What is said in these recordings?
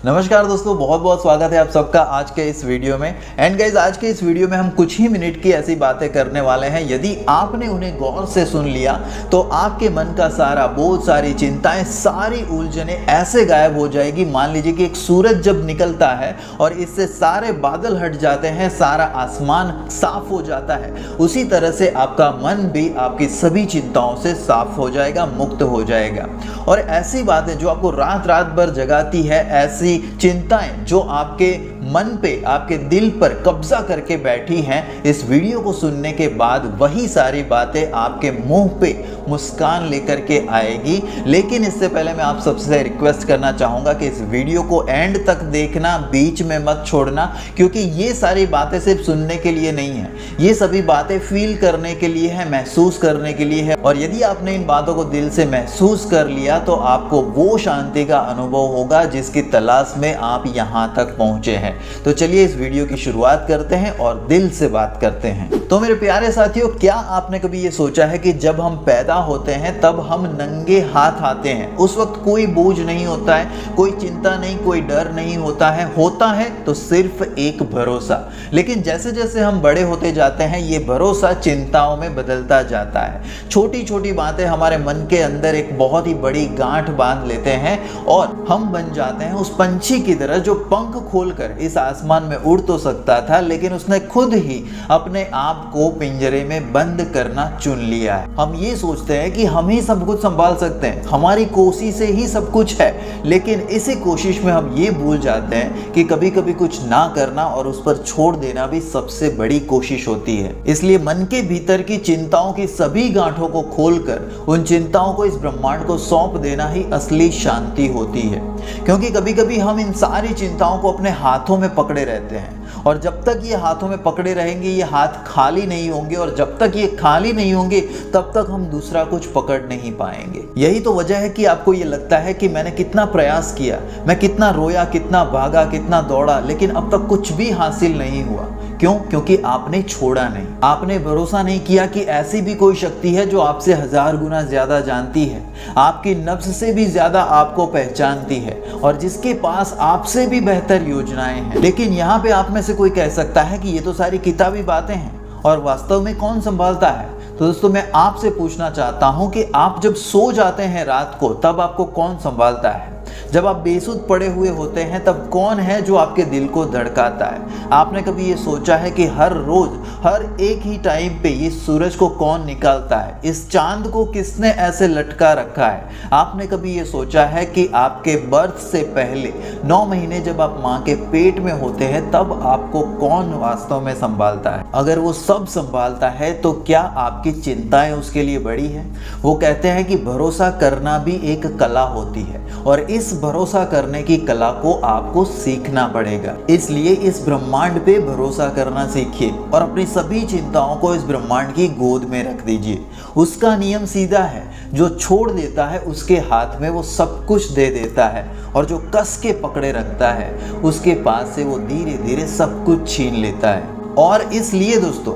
नमस्कार दोस्तों, बहुत बहुत स्वागत है आप सबका आज के इस वीडियो में। एंड गाइज, आज के इस वीडियो में हम कुछ ही मिनट की ऐसी बातें करने वाले हैं, यदि आपने उन्हें गौर से सुन लिया तो आपके मन का सारा बोझ, सारी चिंताएं, सारी उलझनें ऐसे गायब हो जाएगी। मान लीजिए कि एक सूरज जब निकलता है और इससे सारे बादल हट जाते हैं, सारा आसमान साफ हो जाता है, उसी तरह से आपका मन भी आपकी सभी चिंताओं से साफ हो जाएगा, मुक्त हो जाएगा। और ऐसी बातें जो आपको रात रात भर जगाती है, ऐसी चिंताएं जो आपके मन पे, आपके दिल पर कब्जा करके बैठी हैं, इस वीडियो को सुनने के बाद वही सारी बातें आपके मुंह पे मुस्कान लेकर के आएगी। लेकिन इससे पहले मैं आप सबसे रिक्वेस्ट करना चाहूँगा कि इस वीडियो को एंड तक देखना, बीच में मत छोड़ना, क्योंकि ये सारी बातें सिर्फ सुनने के लिए नहीं है, ये सभी बातें फील करने के लिए है, महसूस करने के लिए है। और यदि आपने इन बातों को दिल से महसूस कर लिया तो आपको वो शांति का अनुभव होगा जिसकी तलाश में आप यहाँ तक पहुँचे हैं। तो चलिए इस वीडियो की शुरुआत करते हैं और दिल से बात करते हैं। तो मेरे प्यारे साथियों, क्या आपने कभी ये सोचा है कि जब हम पैदा होते हैं तब हम नंगे हाथ आते हैं। उस वक्त कोई बोझ नहीं होता है, कोई चिंता नहीं, कोई डर नहीं होता है तो सिर्फ एक भरोसा। लेकिन जैसे जैसे हम बड़े होते जाते हैं ये भरोसा चिंताओं में बदलता जाता है। छोटी छोटी बातें हमारे मन के अंदर एक बहुत ही बड़ी गांठ बांध लेते हैं और हम बन जाते हैं उस पंछी की तरह जो पंख खोलकर इस आसमान में उड़ तो सकता था, लेकिन उसने खुद ही अपने आप को पिंजरे में बंद करना चुन लिया है। हम ये सोचते हैं कि हम ही सब कुछ संभाल सकते हैं, हमारी कोशिश से ही सब कुछ है, लेकिन इसी कोशिश में हम ये भूल जाते हैं कि कभी कभी कुछ ना करना और उस पर छोड़ देना भी सबसे बड़ी कोशिश होती है। इसलिए मन के भीतर की चिंताओं की सभी गांठों को खोलकर उन चिंताओं को इस ब्रह्मांड को सौंप देना ही असली शांति होती है। क्योंकि कभी कभी हम इन सारी चिंताओं को अपने हाथों में पकड़े रहते हैं और जब तक ये हाथों में पकड़े रहेंगे ये हाथ खाली नहीं होंगे, और जब तक ये खाली नहीं होंगे तब तक हम दूसरा कुछ पकड़ नहीं पाएंगे। यही तो वजह है कि आपको ये लगता है कि मैंने कितना प्रयास किया, मैं कितना रोया, कितना भागा, कितना दौड़ा, लेकिन अब तक कुछ भी हासिल नहीं हुआ। क्यों? क्योंकि आपने छोड़ा नहीं, आपने भरोसा नहीं किया कि ऐसी भी कोई शक्ति है जो आपसे 1000 गुना ज्यादा जानती है, आपकी नफ्स से भी ज्यादा आपको पहचानती है और जिसके पास आपसे भी बेहतर योजनाएं हैं। लेकिन यहाँ पे आप में से कोई कह सकता है कि ये तो सारी किताबी बातें हैं और वास्तव में कौन संभालता है। तो दोस्तों, मैं आपसे पूछना चाहता हूँ कि आप जब सो जाते हैं रात को तब आपको कौन संभालता है? जब आप बेसुध पड़े हुए होते हैं तब कौन है जो आपके दिल को धड़काता है? आपने कभी ये सोचा है कि हर रोज हर एक ही टाइम पे ये सूरज को कौन निकालता है? इस चांद को किसने ऐसे लटका रखा है? आपने कभी ये सोचा है कि आपके बर्थ से पहले 9 महीने जब आप माँ के पेट में होते हैं तब आपको कौन वास्तव में संभालता है? अगर वो सब संभालता है तो क्या आपकी चिंताएं उसके लिए बड़ी है? वो कहते हैं कि भरोसा करना भी एक कला होती है और इस भरोसा करने की कला को आपको सीखना पड़ेगा। इसलिए इस ब्रह्मांड पे भरोसा करना सीखिए और अपनी सभी चिंताओं को इस ब्रह्मांड की गोद में रख दीजिए। उसका नियम सीधा है, जो छोड़ देता है उसके हाथ में वो सब कुछ दे देता है और जो कस के पकड़े रखता है उसके पास से वो धीरे धीरे सब कुछ छीन लेता है। और इसलिए दोस्तों,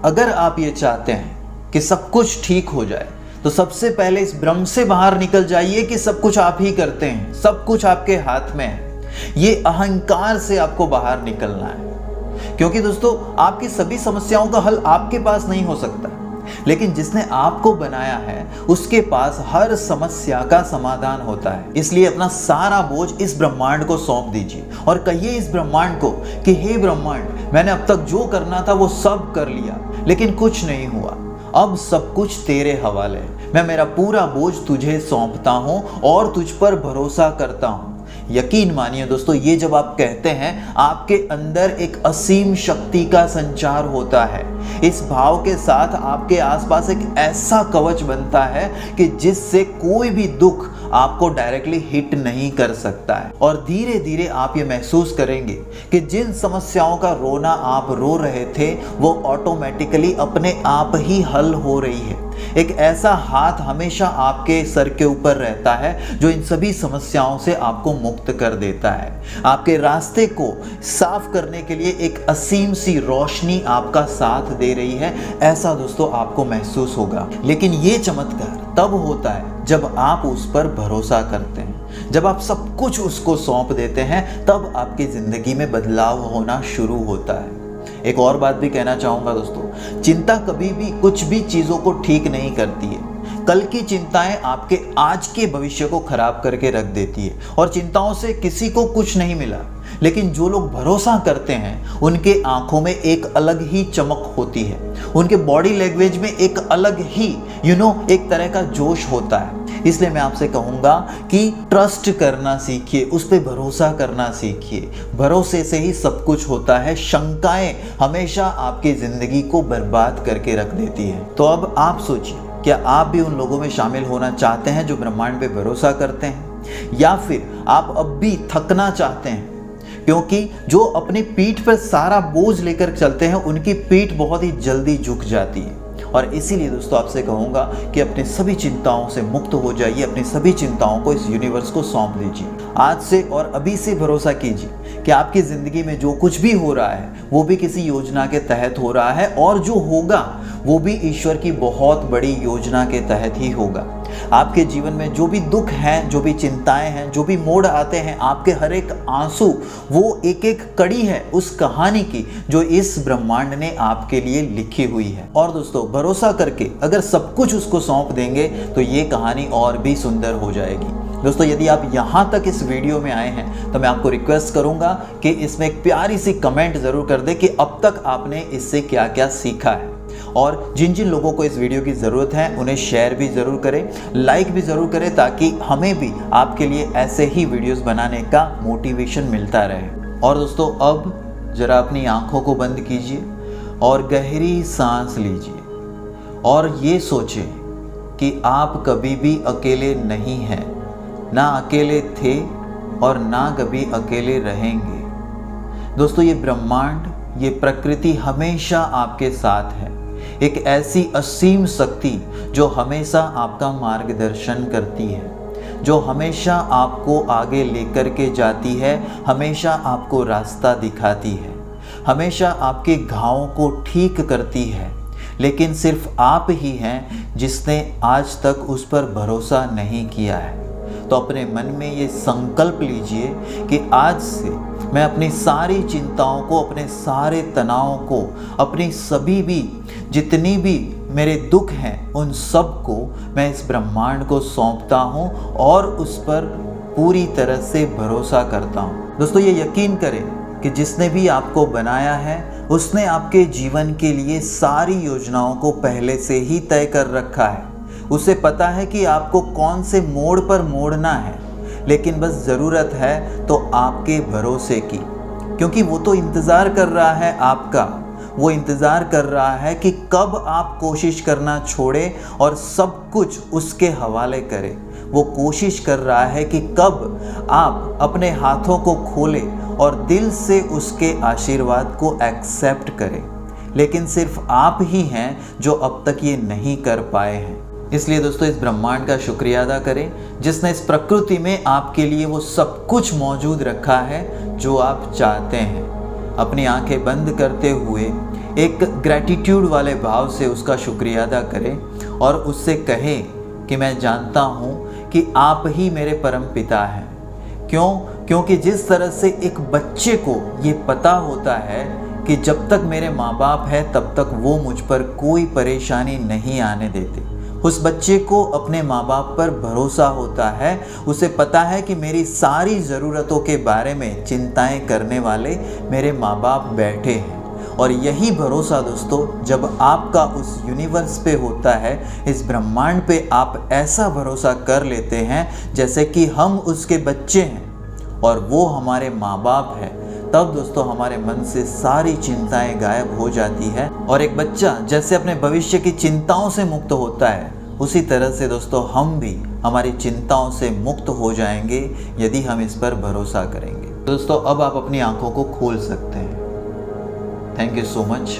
अगर आप ये चाहते हैं कि सब कुछ ठीक हो जाए तो सबसे पहले इस भ्रम से बाहर निकल जाइए कि सब कुछ आप ही करते हैं, सब कुछ आपके हाथ में है। ये अहंकार से आपको बाहर निकलना है, क्योंकि दोस्तों आपकी सभी समस्याओं का हल आपके पास नहीं हो सकता, लेकिन जिसने आपको बनाया है उसके पास हर समस्या का समाधान होता है। इसलिए अपना सारा बोझ इस ब्रह्मांड को सौंप दीजिए और कहिए इस ब्रह्मांड को कि हे ब्रह्मांड, मैंने अब तक जो करना था वो सब कर लिया, लेकिन कुछ नहीं हुआ। अब सब कुछ तेरे हवाले, मैं मेरा पूरा बोझ तुझे सौंपता हूँ और तुझ पर भरोसा करता हूँ। यकीन मानिए दोस्तों, ये जब आप कहते हैं आपके अंदर एक असीम शक्ति का संचार होता है। इस भाव के साथ आपके आसपास एक ऐसा कवच बनता है कि जिससे कोई भी दुख आपको डायरेक्टली हिट नहीं कर सकता है। और धीरे धीरे आप ये महसूस करेंगे कि जिन समस्याओं का रोना आप रो रहे थे वो ऑटोमेटिकली अपने आप ही हल हो रही है। एक ऐसा हाथ हमेशा आपके सर के ऊपर रहता है जो इन सभी समस्याओं से आपको मुक्त कर देता है। आपके रास्ते को साफ करने के लिए एक असीम सी रोशनी आपका साथ दे रही है, ऐसा दोस्तों आपको महसूस होगा। लेकिन ये चमत्कार तब होता है जब आप उस पर भरोसा करते हैं। जब आप सब कुछ उसको सौंप देते हैं तब आपकी ज़िंदगी में बदलाव होना शुरू होता है। एक और बात भी कहना चाहूँगा दोस्तों, चिंता कभी भी कुछ भी चीज़ों को ठीक नहीं करती है। कल की चिंताएं आपके आज के भविष्य को खराब करके रख देती है और चिंताओं से किसी को कुछ नहीं मिला, लेकिन जो लोग भरोसा करते हैं उनके आंखों में एक अलग ही चमक होती है, उनके बॉडी लैंग्वेज में एक अलग ही एक तरह का जोश होता है। इसलिए मैं आपसे कहूँगा कि ट्रस्ट करना सीखिए, उस पर भरोसा करना सीखिए। भरोसे से ही सब कुछ होता है। शंकाएं हमेशा आपकी ज़िंदगी को बर्बाद करके रख देती है। तो अब आप सोचिए, क्या आप भी उन लोगों में शामिल होना चाहते हैं जो ब्रह्मांड पे भरोसा करते हैं, या फिर आप अब भी थकना चाहते हैं? क्योंकि जो अपनी पीठ पर सारा बोझ लेकर चलते हैं उनकी पीठ बहुत ही जल्दी झुक जाती है। और इसीलिए दोस्तों आपसे कहूँगा कि अपनी सभी चिंताओं से मुक्त हो जाइए, अपनी सभी चिंताओं को इस यूनिवर्स को सौंप दीजिए। आज से और अभी से भरोसा कीजिए कि आपकी ज़िंदगी में जो कुछ भी हो रहा है वो भी किसी योजना के तहत हो रहा है, और जो होगा वो भी ईश्वर की बहुत बड़ी योजना के तहत ही होगा। आपके जीवन में जो भी दुख हैं, जो भी चिंताएं हैं, जो भी मोड़ आते हैं, आपके हर एक आंसू वो एक एक कड़ी है उस कहानी की जो इस ब्रह्मांड ने आपके लिए लिखी हुई है। और दोस्तों भरोसा करके अगर सब कुछ उसको सौंप देंगे तो ये कहानी और भी सुंदर हो जाएगी। दोस्तों यदि आप यहाँ तक इस वीडियो में आए हैं तो मैं आपको रिक्वेस्ट करूँगा कि इसमें एक प्यारी सी कमेंट ज़रूर कर दें कि अब तक आपने इससे क्या क्या सीखा है। और जिन जिन लोगों को इस वीडियो की ज़रूरत है उन्हें शेयर भी ज़रूर करें, लाइक भी ज़रूर करें, ताकि हमें भी आपके लिए ऐसे ही वीडियोस बनाने का मोटिवेशन मिलता रहे। और दोस्तों अब ज़रा अपनी आंखों को बंद कीजिए और गहरी सांस लीजिए और ये सोचें कि आप कभी भी अकेले नहीं हैं, ना अकेले थे और ना कभी अकेले रहेंगे। दोस्तों ये ब्रह्मांड, ये प्रकृति हमेशा आपके साथ है। एक ऐसी असीम शक्ति जो हमेशा आपका मार्गदर्शन करती है, जो हमेशा आपको आगे लेकर के जाती है, हमेशा आपको रास्ता दिखाती है, हमेशा आपके घावों को ठीक करती है। लेकिन सिर्फ आप ही हैं जिसने आज तक उस पर भरोसा नहीं किया है। तो अपने मन में ये संकल्प लीजिए कि आज से मैं अपनी सारी चिंताओं को, अपने सारे तनावों को, अपनी सभी भी जितनी भी मेरे दुख हैं उन सब को मैं इस ब्रह्मांड को सौंपता हूँ और उस पर पूरी तरह से भरोसा करता हूँ। दोस्तों ये यकीन करें कि जिसने भी आपको बनाया है उसने आपके जीवन के लिए सारी योजनाओं को पहले से ही तय कर रखा है। उसे पता है कि आपको कौन से मोड़ पर मोड़ना है, लेकिन बस ज़रूरत है तो आपके भरोसे की, क्योंकि वो तो इंतज़ार कर रहा है आपका। वो इंतज़ार कर रहा है कि कब आप कोशिश करना छोड़ें और सब कुछ उसके हवाले करें। वो कोशिश कर रहा है कि कब आप अपने हाथों को खोलें और दिल से उसके आशीर्वाद को एक्सेप्ट करें। लेकिन सिर्फ आप ही हैं जो अब तक ये नहीं कर पाए हैं। इसलिए दोस्तों इस ब्रह्मांड का शुक्रिया अदा करें जिसने इस प्रकृति में आपके लिए वो सब कुछ मौजूद रखा है जो आप चाहते हैं। अपनी आंखें बंद करते हुए एक ग्रैटिट्यूड वाले भाव से उसका शुक्रिया अदा करें और उससे कहें कि मैं जानता हूँ कि आप ही मेरे परम पिता हैं। क्योंकि जिस तरह से एक बच्चे को ये पता होता है कि जब तक मेरे माँ बाप हैं तब तक वो मुझ पर कोई परेशानी नहीं आने देते, उस बच्चे को अपने माँ बाप पर भरोसा होता है। उसे पता है कि मेरी सारी ज़रूरतों के बारे में चिंताएं करने वाले मेरे माँ बाप बैठे हैं। और यही भरोसा दोस्तों जब आपका उस यूनिवर्स पे होता है, इस ब्रह्मांड पे आप ऐसा भरोसा कर लेते हैं जैसे कि हम उसके बच्चे हैं और वो हमारे माँ बाप हैं, तब दोस्तों हमारे मन से सारी चिंताएं गायब हो जाती है। और एक बच्चा जैसे अपने भविष्य की चिंताओं से मुक्त होता है, उसी तरह से दोस्तों हम भी हमारी चिंताओं से मुक्त हो जाएंगे यदि हम इस पर भरोसा करेंगे। दोस्तों अब आप अपनी आंखों को खोल सकते हैं। Thank you so much.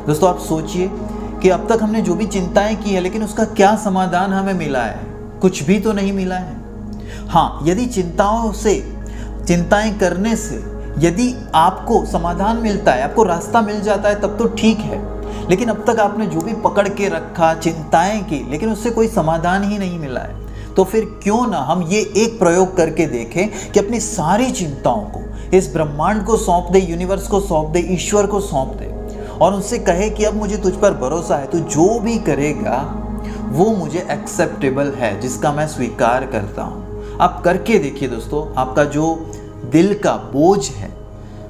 दोस्तों आप सोचिए कि अब तक हमने जो भी चिंताएं की है, लेकिन उसका क्या समाधान हमें मिला है? कुछ भी तो नहीं मिला है। हाँ, यदि चिंताएं करने से यदि आपको समाधान मिलता है, आपको रास्ता मिल जाता है, तब तो ठीक है। लेकिन अब तक आपने जो भी पकड़ के रखा, चिंताएं की, लेकिन उससे कोई समाधान ही नहीं मिला है। तो फिर क्यों ना हम ये एक प्रयोग करके देखें कि अपनी सारी चिंताओं को इस ब्रह्मांड को सौंप दे, यूनिवर्स को सौंप दे, ईश्वर को सौंप दे और उनसे कहे कि अब मुझे तुझ पर भरोसा है, तो जो भी करेगा वो मुझे एक्सेप्टेबल है, जिसका मैं स्वीकार करता हूँ। आप करके देखिए दोस्तों, आपका जो दिल का बोझ है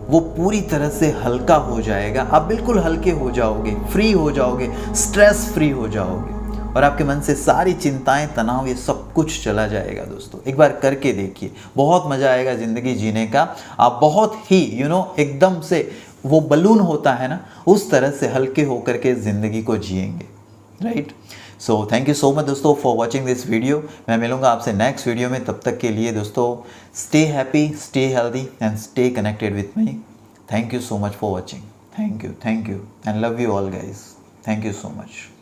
वो पूरी तरह से हल्का हो जाएगा। आप बिल्कुल हल्के हो जाओगे, फ्री हो जाओगे, स्ट्रेस फ्री हो जाओगे और आपके मन से सारी चिंताएं, तनाव, ये सब कुछ चला जाएगा। दोस्तों एक बार करके देखिए, बहुत मज़ा आएगा ज़िंदगी जीने का। आप बहुत ही एकदम से वो बलून होता है ना, उस तरह से हल्के होकर के ज़िंदगी को जिएंगे, right. So thank you so much दोस्तों फॉर वॉचिंग दिस वीडियो। मैं मिलूंगा आपसे नेक्स्ट वीडियो में। तब तक के लिए दोस्तों stay happy, stay healthy and stay connected with me. Thank you so much for watching. Thank you and love you all guys. Thank you so much.